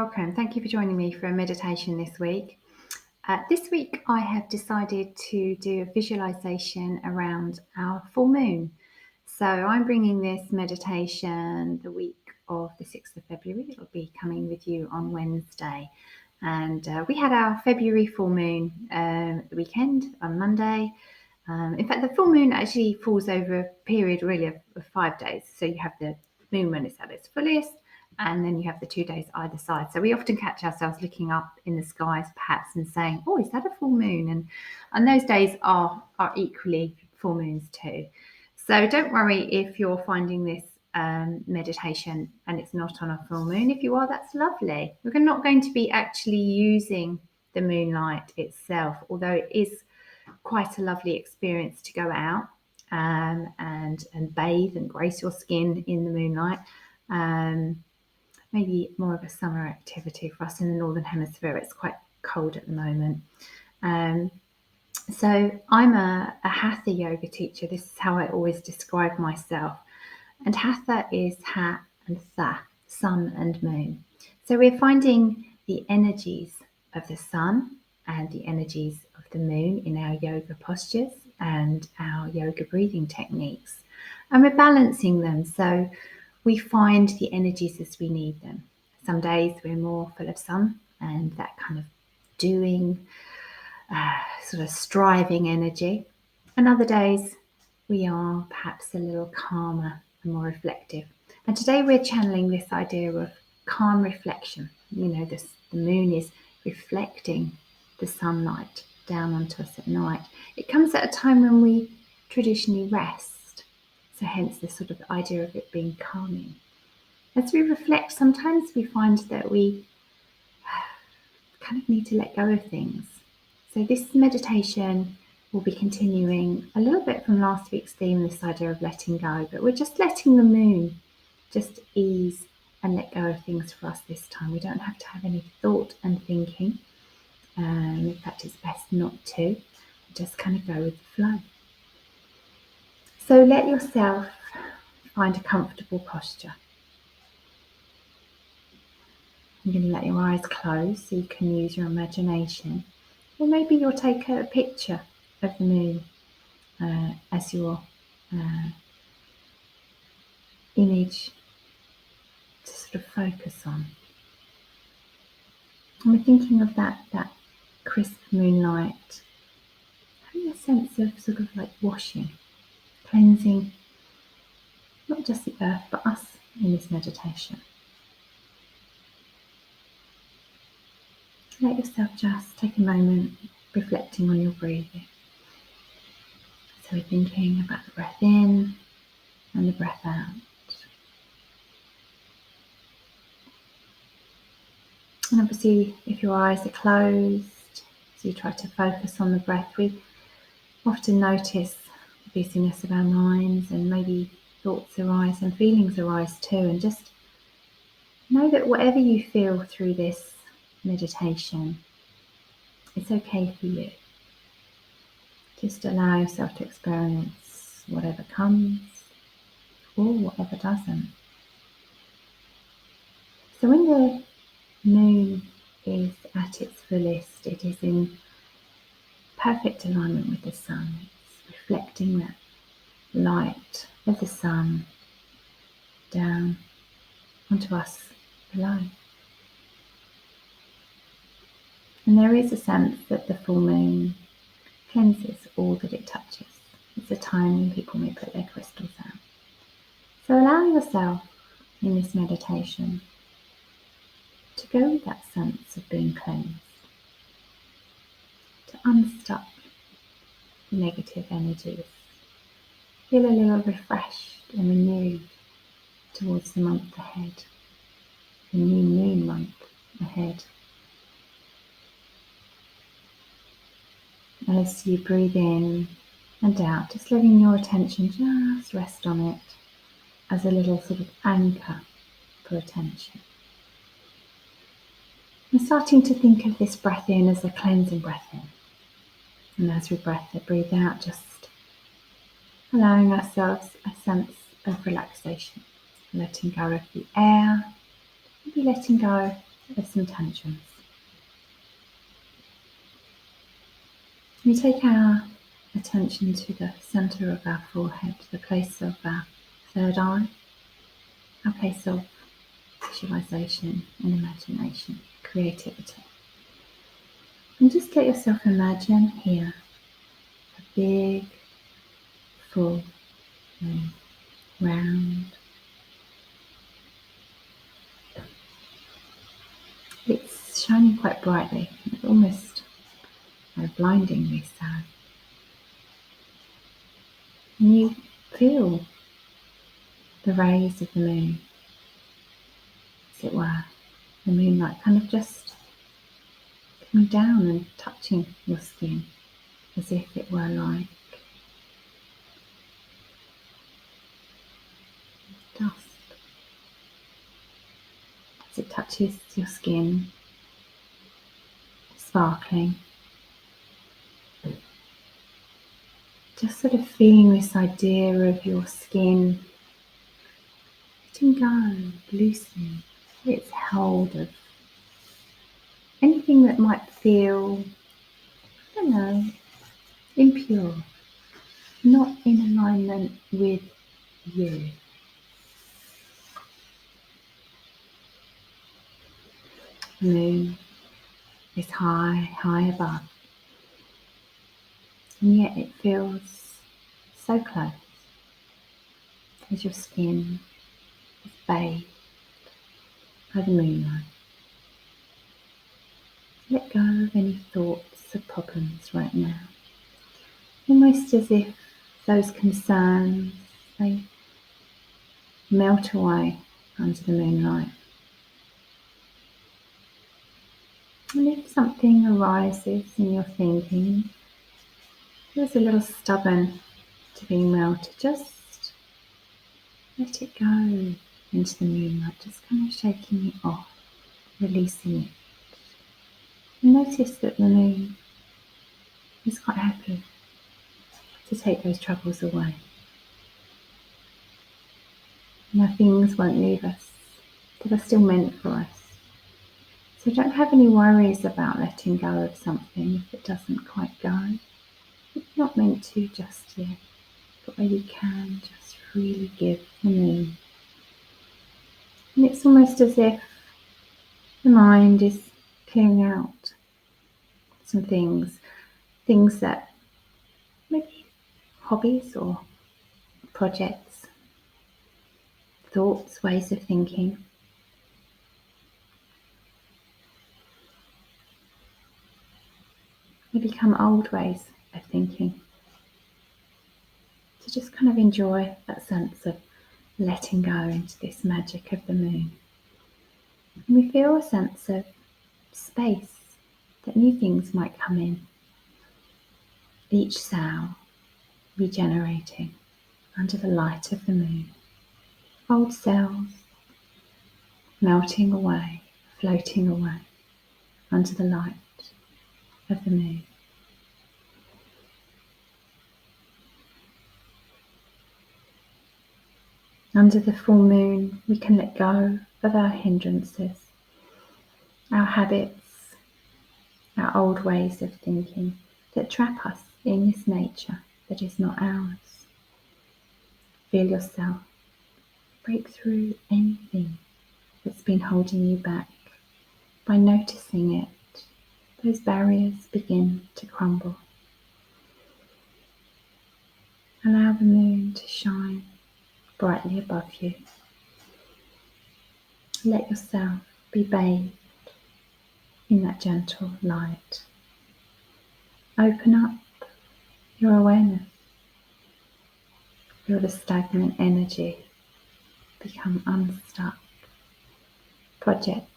welcome. Thank you for joining me for a meditation this week. This week I have decided to do a visualization around our full moon. So I'm bringing this meditation the week of the 6th of February. It'll be coming with you on Wednesday. And we had our February full moon at the weekend on Monday. In fact, the full moon actually falls over a period really of 5 days. So you have the moon when it's at its fullest, and then you have the 2 days either side. So we often catch ourselves looking up in the skies perhaps and saying, oh, is that a full moon? And those days are equally full moons too. So don't worry if you're finding this meditation and it's not on a full moon. If you are, that's lovely. We're not going to be actually using the moonlight itself, although it is quite a lovely experience to go out and bathe and grace your skin in the moonlight. Maybe more of a summer activity for us in the Northern Hemisphere. It's quite cold at the moment. So I'm a Hatha yoga teacher. This is how I always describe myself. And Hatha is Ha and Tha, sun and moon. So we're finding the energies of the sun and the energies of the moon in our yoga postures and our yoga breathing techniques. And we're balancing them. So we find the energies as we need them. Some days we're more full of sun and that kind of doing, sort of striving energy. And other days we are perhaps a little calmer and more reflective. And today we're channeling this idea of calm reflection. You know, the moon is reflecting the sunlight down onto us at night. It comes at a time when we traditionally rest. So hence the sort of idea of it being calming. As we reflect, sometimes we find that we kind of need to let go of things. So this meditation will be continuing a little bit from last week's theme, this idea of letting go, but we're just letting the moon just ease and let go of things for us this time. We don't have to have any thought and thinking. In fact, it's best not to. Just kind of go with the flow. So let yourself find a comfortable posture. You're going to let your eyes close so you can use your imagination. Or maybe you'll take a picture of the moon as your image to sort of focus on. And we're thinking of that crisp moonlight, having a sense of sort of like washing, cleansing, not just the earth, but us in this meditation. Let yourself just take a moment reflecting on your breathing. So we're thinking about the breath in and the breath out. And obviously, if your eyes are closed, so you try to focus on the breath, we often notice the busyness of our minds and maybe thoughts arise and feelings arise too. And just know that whatever you feel through this meditation, it's okay for you. Just allow yourself to experience whatever comes or whatever doesn't. So when the moon is at its fullest, it is in perfect alignment with the sun. It's reflecting that light of the sun down onto us below. And there is a sense that the full moon cleanses all that it touches. It's a time when people may put their crystals out. So allow yourself in this meditation to go with that sense of being cleansed, to unstuck the negative energies, feel a little refreshed and renewed towards the month ahead, the new moon month ahead. As you breathe in and out, just letting your attention just rest on it as a little sort of anchor for attention. And starting to think of this breath in as a cleansing breath in. And as we breathe out, just allowing ourselves a sense of relaxation, letting go of the air, maybe letting go of some tantrums. We take our attention to the centre of our forehead, the place of our third eye, our place of visualization and imagination, creativity. And just let yourself imagine here a big, full moon, round. It's shining quite brightly, almost blindingly so. And you feel the rays of the moon, as it were, the moonlight kind of just coming down and touching your skin as if it were like dust. As it touches your skin, sparkling, just sort of feeling this idea of your skin letting go, loosening its hold of anything that might feel, I don't know, impure, not in alignment with you. The moon is high, high above, and yet it feels so close as your skin is bathed by the moonlight. Let go of any thoughts of problems right now, almost as if those concerns, they melt away under the moonlight. And if something arises in your thinking, feels a little stubborn to being melted, just let it go into the moonlight, just kind of shaking it off, releasing it. And notice that the moon is quite happy to take those troubles away. Now things won't leave us, that are still meant for us. So don't have any worries about letting go of something if it doesn't quite go. It's not meant to just yet, but where you can just really give the moon. And it's almost as if the mind is clearing out some things that maybe hobbies or projects, thoughts, ways of thinking. They become old ways of thinking. So just kind of enjoy that sense of letting go into this magic of the moon. And we feel a sense of space, that new things might come in. Each cell regenerating under the light of the moon. Old cells melting away, floating away under the light of the moon. Under the full moon, we can let go of our hindrances, our habits, our old ways of thinking that trap us in this nature that is not ours. Feel yourself break through anything that's been holding you back. By noticing it, those barriers begin to crumble. Allow the moon to shine brightly above you. Let yourself be bathed in that gentle light. Open up your awareness. Feel the stagnant energy become unstuck. Projects,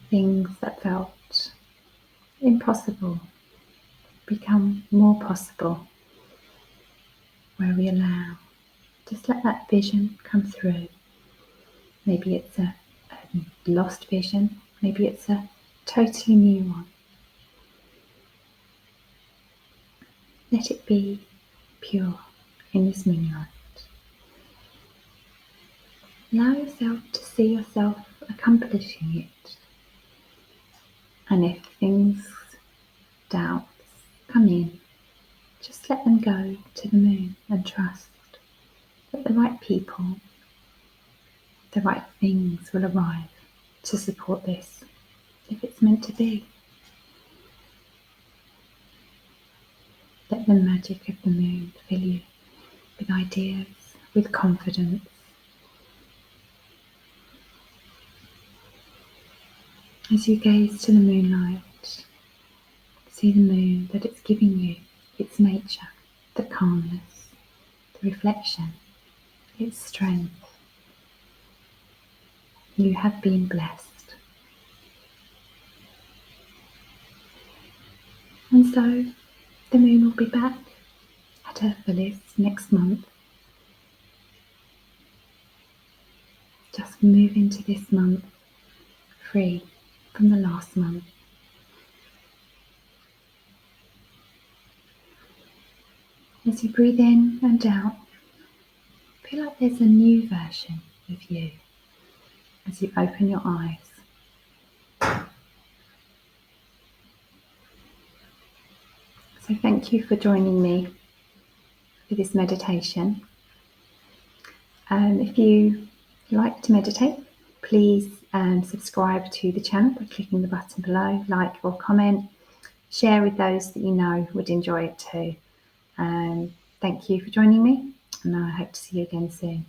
things that felt impossible become more possible where we allow. Just let that vision come through. Maybe it's a lost vision, maybe it's a totally new one. Let it be pure in this moonlight. Allow yourself to see yourself accomplishing it. And if things, doubts come in, just let them go to the moon and trust that the right people, the right things will arrive to support this if it's meant to be. Let the magic of the moon fill you with ideas, with confidence. As you gaze to the moonlight, see the moon that it's giving you, its nature, the calmness, the reflection, its strength. You have been blessed. And so the moon will be back at her fullest next month. Just move into this month free from the last month. As you breathe in and out, feel like there's a new version of you as you open your eyes. So thank you for joining me for this meditation. If you like to meditate, please subscribe to the channel by clicking the button below, like or comment, share with those that you know would enjoy it too. Thank you for joining me, and I hope to see you again soon.